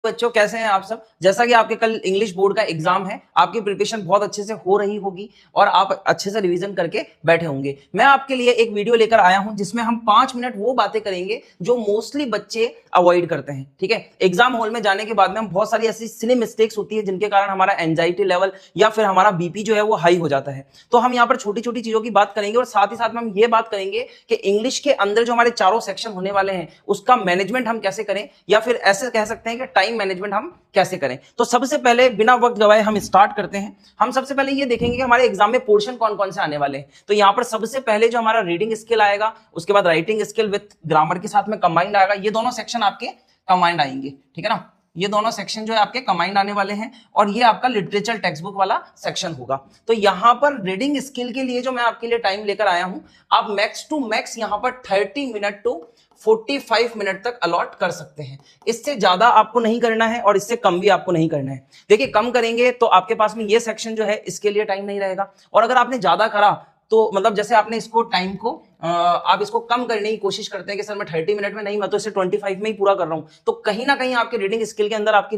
बच्चों कैसे हैं आप सब। जैसा कि आपके कल इंग्लिश बोर्ड का एग्जाम है, आपकी प्रिपरेशन बहुत अच्छे से हो रही होगी और आप अच्छे से रिवीजन करके बैठे होंगे। मैं आपके लिए एक वीडियो लेकर आया हूं जिसमें हम 5 मिनट वो बातें करेंगे जो मोस्टली बच्चे अवॉइड करते हैं। ठीक है, एग्जाम हॉल में जाने के बाद में हम बहुत सारी ऐसी सिली मिस्टेक्स होती है जिनके कारण हमारा एंजाइटी लेवल या फिर हमारा बीपी जो है वो हाई हो जाता है। तो हम यहाँ पर छोटी छोटी चीजों की बात करेंगे और साथ ही साथ में हम ये बात करेंगे कि इंग्लिश के अंदर जो हमारे चारों सेक्शन होने वाले हैं उसका मैनेजमेंट हम कैसे करें, या फिर ऐसे कह सकते हैं कि टाइम मैनेजमेंट हम कैसे करें। तो सबसे पहले बिना वक्त गवाए हम स्टार्ट करते हैं। हम सबसे पहले ये देखेंगे कि हमारे एग्जाम में पोर्शन कौन कौन से आने वाले हैं। तो यहां पर सबसे पहले जो हमारा रीडिंग स्किल आएगा, उसके बाद राइटिंग स्किल विद ग्रामर के साथ में कंबाइंड आएगा। ये दोनों सेक्शन आपके कंबाइंड आएंगे, ठीक है ना। ये दोनों सेक्शन जो है आपके कंबाइंड आने वाले हैं और ये आपका लिटरेचर टेक्स्ट बुक वाला सेक्शन होगा। तो यहां पर रीडिंग स्किल के लिए जो मैं आपके लिए टाइम लेकर आया हूं, आप मैक्स टू मैक्स यहां पर 30 मिनट टू 45 मिनट तक अलॉट कर सकते हैं। इससे ज्यादा आपको नहीं करना है और इससे कम भी आपको नहीं करना है। देखिए, कम करेंगे तो आपके पास में ये सेक्शन जो है इसके लिए टाइम नहीं रहेगा, और अगर आपने ज्यादा करा तो मतलब जैसे आपने इसको टाइम को आप इसको कम करने की कोशिश करते हैं कि सर मैं 30 मिनट में नहीं, मैं तो इसे 25 में ही पूरा कर रहा हूं, तो कहीं ना कहीं आपके रीडिंग स्किल के अंदर आपकी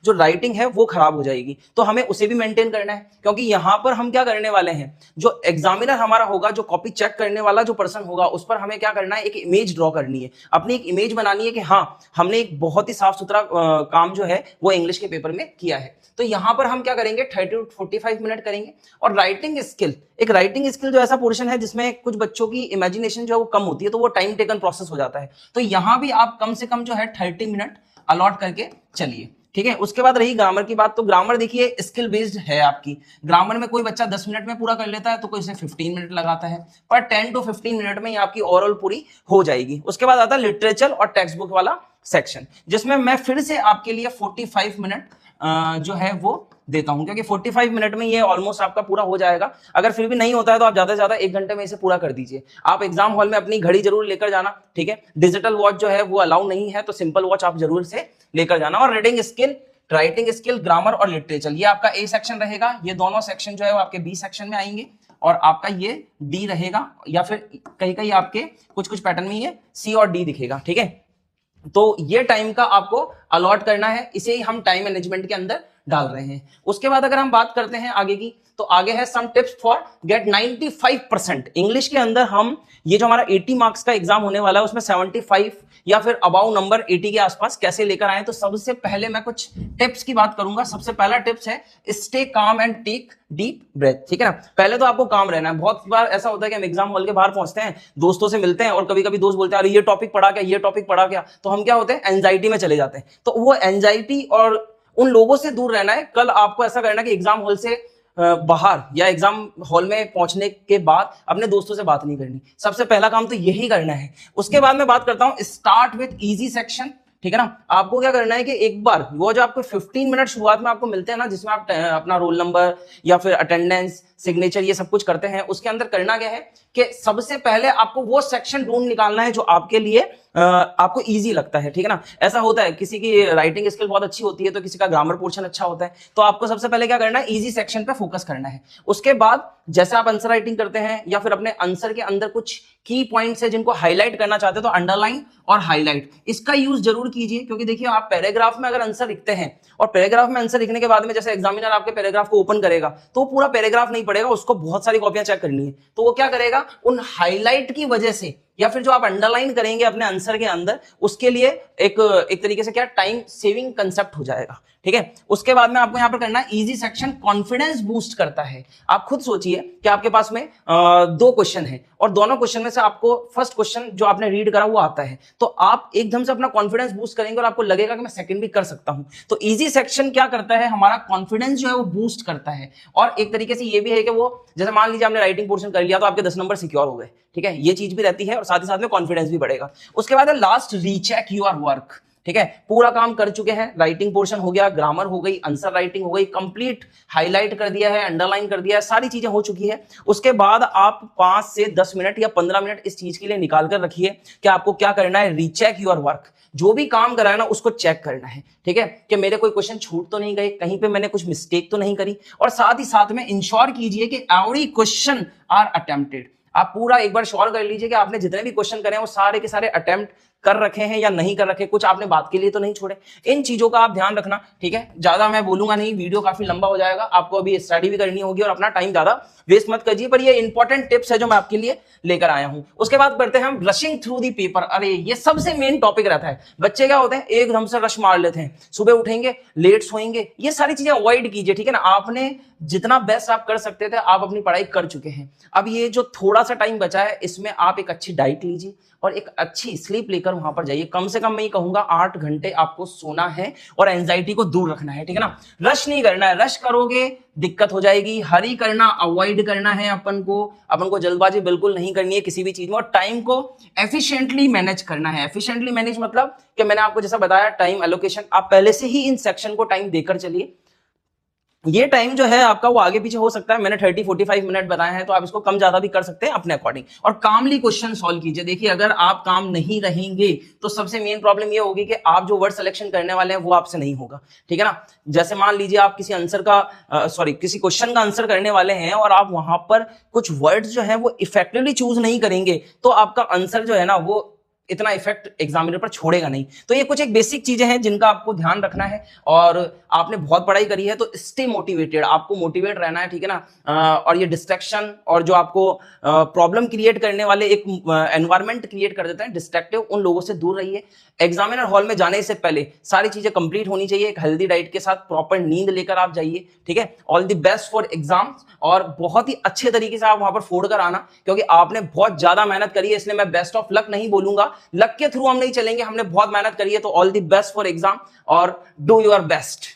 जो राइटिंग है वो खराब हो जाएगी। तो हमें उसे भी मेंटेन करना है, क्योंकि यहां पर हम क्या करने वाले हैं, जो एग्जामिनर हमारा होगा, जो कॉपी चेक करने वाला जो पर्सन होगा, उस पर हमें क्या करना है, एक इमेज ड्रॉ करनी है, अपनी एक इमेज बनानी है कि हाँ हमने एक बहुत ही साफ सुथरा काम जो है वो इंग्लिश के पेपर में किया है। तो यहां पर हम क्या करेंगे, 30 टू 45 मिनट करेंगे। और राइटिंग स्किल, एक राइटिंग स्किल जो ऐसा पोर्शन है जिसमें कुछ बच्चों की इमेजिनेशन जो है वो कम होती है, तो वो टाइम टेकन प्रोसेस हो जाता है। तो यहां भी आप कम से कम जो है 30 मिनट अलॉट करके चलिए, ठीक है। उसके बाद रही ग्रामर की बात, तो ग्रामर देखिए स्किल बेस्ड है आपकी। ग्रामर में कोई बच्चा 10 मिनट में पूरा कर लेता है, तो कोई इसे 15 मिनट लगाता है, पर 10 टू 15 मिनट में ये आपकी ओवरऑल पूरी हो जाएगी। उसके बाद आता है लिटरेचर और टेक्स्ट बुक वाला सेक्शन, जिसमें मैं फिर से आपके लिए 45 मिनट जो है वो देता हूं, क्योंकि 45 मिनट में ये ऑलमोस्ट आपका पूरा हो जाएगा। अगर फिर भी नहीं होता है तो आप ज्यादा से ज्यादा 1 घंटे में इसे पूरा कर दीजिए। आप एग्जाम हॉल में अपनी घड़ी जरूर लेकर जाना, ठीक है। डिजिटल वॉच जो है वो अलाउ नहीं है, तो सिंपल वॉच आप जरूर से लेकर जाना। और reading skill, writing skill, grammar और लिटरेचर, ये आपका ए सेक्शन रहेगा। ये दोनों सेक्शन जो है वो आपके बी सेक्शन में आएंगे, और आपका ये डी रहेगा, या फिर कहीं कहीं आपके कुछ कुछ पैटर्न में ये सी और डी दिखेगा, ठीक है। तो ये टाइम का आपको अलॉट करना है, इसे ही हम टाइम मैनेजमेंट के अंदर डाल रहे हैं। उसके बाद अगर हम बात करते हैं आगे की, तो आगे है some tips for get 95% English के अंदर। हम ये जो हमारा 80 मार्क्स का एग्जाम होने वाला है उसमें 75 या फिर अबाउ नंबर 80 के आसपास कैसे लेकर आए। तो सबसे पहले मैं कुछ टिप्स की बात करूंगा। सबसे पहला टिप्स है stay calm and take deep breath, ठीक है ना। पहले तो आपको काम रहना है। बहुत बार ऐसा होता है कि हम एग्जाम हॉल के बाहर पहुंचते हैं, दोस्तों से मिलते हैं, और कभी कभी दोस्त बोलते हैं अरे ये टॉपिक पढ़ा क्या, ये टॉपिक पढ़ा क्या, तो हम क्या होते हैं, एंजाइटी में चले जाते हैं। तो वो एंजाइटी और उन लोगों से दूर रहना है। कल आपको ऐसा करना है कि एग्जाम हॉल से बाहर या एग्जाम हॉल में पहुंचने के बाद अपने दोस्तों से बात नहीं करनी। सबसे पहला काम तो यही करना है। उसके बाद मैं बात करता हूं स्टार्ट विद इजी सेक्शन, ठीक है ना। आपको क्या करना है कि एक बार वो जो आपको 15 मिनट शुरुआत में आपको मिलते हैं ना, जिसमें आप अपना रोल नंबर या फिर अटेंडेंस, सिग्नेचर, ये सब कुछ करते हैं, उसके अंदर करना क्या है कि सबसे पहले आपको वो सेक्शन ढूंढ निकालना है जो आपके लिए आपको इजी लगता है, ठीक है ना। ऐसा होता है किसी की राइटिंग स्किल बहुत अच्छी होती है तो किसी का ग्रामर पोर्शन अच्छा होता है, तो आपको सबसे पहले क्या करना है, इजी सेक्शन पे फोकस करना है। उसके बाद जैसे आप आंसर राइटिंग करते हैं या फिर अपने आंसर के अंदर कुछ की पॉइंट्स है जिनको हाईलाइट करना चाहते हैं, तो अंडरलाइन और हाईलाइट इसका यूज जरूर कीजिए। क्योंकि देखिए, आप पैराग्राफ में अगर आंसर लिखते हैं और पैराग्राफ में आंसर लिखने के बाद में जैसे एग्जामिनर आपके पैराग्राफ को ओपन करेगा तो पूरा पैराग्राफ नहीं पढ़ेगा, उसको बहुत सारी कॉपियां चेक करनी है। तो वो क्या करेगा, उन हाईलाइट की वजह से या फिर जो आप अंडरलाइन करेंगे अपने आंसर के अंदर, उसके लिए एक तरीके से क्या टाइम सेविंग कंसेप्ट हो जाएगा, ठीक है। उसके बाद में आपको यहां पर करना है इजी सेक्शन कॉन्फिडेंस बूस्ट करता है। आप खुद सोचिए कि आपके पास में 2 क्वेश्चन है और दोनों क्वेश्चन में से आपको फर्स्ट क्वेश्चन जो आपने रीड करा वो आता है, तो आप एकदम से अपना कॉन्फिडेंस बूस्ट करेंगे और आपको लगेगा कि मैं सेकंड भी कर सकता हूं। तो इजी सेक्शन क्या करता है, हमारा कॉन्फिडेंस जो है वो बूस्ट करता है। और एक तरीके से ये भी है कि वो जैसे मान लीजिए आपने राइटिंग पोर्शन कर लिया तो आपके 10 नंबर सिक्योर हो गए, ठीक है। ये चीज भी रहती है और साथ ही साथ में कॉन्फिडेंस भी बढ़ेगा। उसके बाद लास्ट रीचेक योर वर्क, ठीक है। पूरा काम कर चुके हैं, राइटिंग पोर्शन हो गया, ग्रामर हो गई, आंसर राइटिंग हो गई, कंप्लीट हाईलाइट कर दिया है, अंडरलाइन कर दिया है, सारी चीजें हो चुकी है। उसके बाद आप 5 से 10 मिनट या 15 मिनट इस चीज के लिए निकाल कर रखिए कि आपको क्या करना है, रीचेक योर वर्क। जो भी काम करा है ना उसको चेक करना है, ठीक है, कि मेरे कोई क्वेश्चन छूट तो नहीं गए, कहीं पे मैंने कुछ मिस्टेक तो नहीं करी। और साथ ही साथ में इंश्योर कीजिए कि एवरी क्वेश्चन आर अटेम्प्टेड। आप पूरा एक बार श्योर कर लीजिए कि आपने जितने भी क्वेश्चन करे हैं वो सारे के सारे अटेम्प्ट कर रखे हैं या नहीं कर रखे, कुछ आपने बात के लिए तो नहीं छोड़े। इन चीजों का आप ध्यान रखना, ठीक है। ज्यादा मैं बोलूंगा नहीं, वीडियो काफी लंबा हो जाएगा, आपको अभी स्टडी भी करनी होगी और अपना टाइम ज्यादा वेस्ट मत कीजिए, पर ये इंपॉर्टेंट टिप्स है जो मैं आपके लिए लेकर आया हूं। उसके बाद करते हैं हम रशिंग थ्रू दी पेपर। अरे ये सबसे मेन टॉपिक रहता है। बच्चे क्या होते हैं, एकदम से रश मार लेते हैं, सुबह उठेंगे लेट सोएंगे, ये सारी चीजें अवॉइड कीजिए, ठीक है ना। आपने जितना बेस्ट आप कर सकते थे आप अपनी पढ़ाई कर चुके हैं। अब ये जो थोड़ा सा टाइम बचा है इसमें आप एक अच्छी डाइट लीजिए और एक अच्छी स्लीप लेकर वहां पर जाइए। कम से कम मैं ये कहूंगा 8 घंटे आपको सोना है और एंजाइटी को दूर रखना है, ठीक है ना। रश नहीं करना है, रश करोगे दिक्कत हो जाएगी। हरी करना अवॉइड करना है अपन को जल्दबाजी बिल्कुल नहीं करनी है किसी भी चीज में, और टाइम को एफिशिएंटली मैनेज करना है। एफिशिएंटली मैनेज मतलब कि मैंने आपको जैसा बताया टाइम एलोकेशन, आप पहले से ही इन सेक्शन को टाइम देकर चलिए। ये टाइम जो है आपका वो आगे पीछे हो सकता है, मैंने 30-45 मिनट बताए हैं, तो आप इसको कम ज्यादा भी कर सकते हैं अपने अकॉर्डिंग। और कामली क्वेश्चन सॉल्व कीजिए। देखिए अगर आप काम नहीं रहेंगे तो सबसे मेन प्रॉब्लम ये होगी कि आप जो वर्ड सिलेक्शन करने वाले हैं वो आपसे नहीं होगा, ठीक है ना। जैसे मान लीजिए आप किसी आंसर का किसी क्वेश्चन का आंसर करने वाले हैं और आप वहां पर कुछ वर्ड्स जो है वो इफेक्टिवली चूज नहीं करेंगे तो आपका आंसर जो है ना वो इतना इफेक्ट एग्जामिनर पर छोड़ेगा नहीं। तो ये कुछ एक बेसिक चीजें हैं जिनका आपको ध्यान रखना है। और आपने बहुत पढ़ाई करी है तो स्टे मोटिवेटेड, आपको मोटिवेट रहना है, ठीक है ना। और ये डिस्ट्रैक्शन और जो आपको प्रॉब्लम क्रिएट करने वाले एक एनवायरमेंट क्रिएट कर देते हैं डिस्ट्रैक्टिव, उन लोगों से दूर रहिए। एग्जामिनर हॉल में जाने से पहले सारी चीजें कंप्लीट होनी चाहिए, एक हेल्दी डाइट के साथ प्रॉपर नींद लेकर आप जाइए, ठीक है। All the best for exam, और बहुत ही अच्छे तरीके से आप वहां पर फोड़ कर आना, क्योंकि आपने बहुत ज्यादा मेहनत करी है, इसलिए मैं बेस्ट ऑफ लक नहीं बोलूंगा, लक के थ्रू हम नहीं चलेंगे, हमने बहुत मेहनत करी है। तो all the best for exam और डू योर बेस्ट।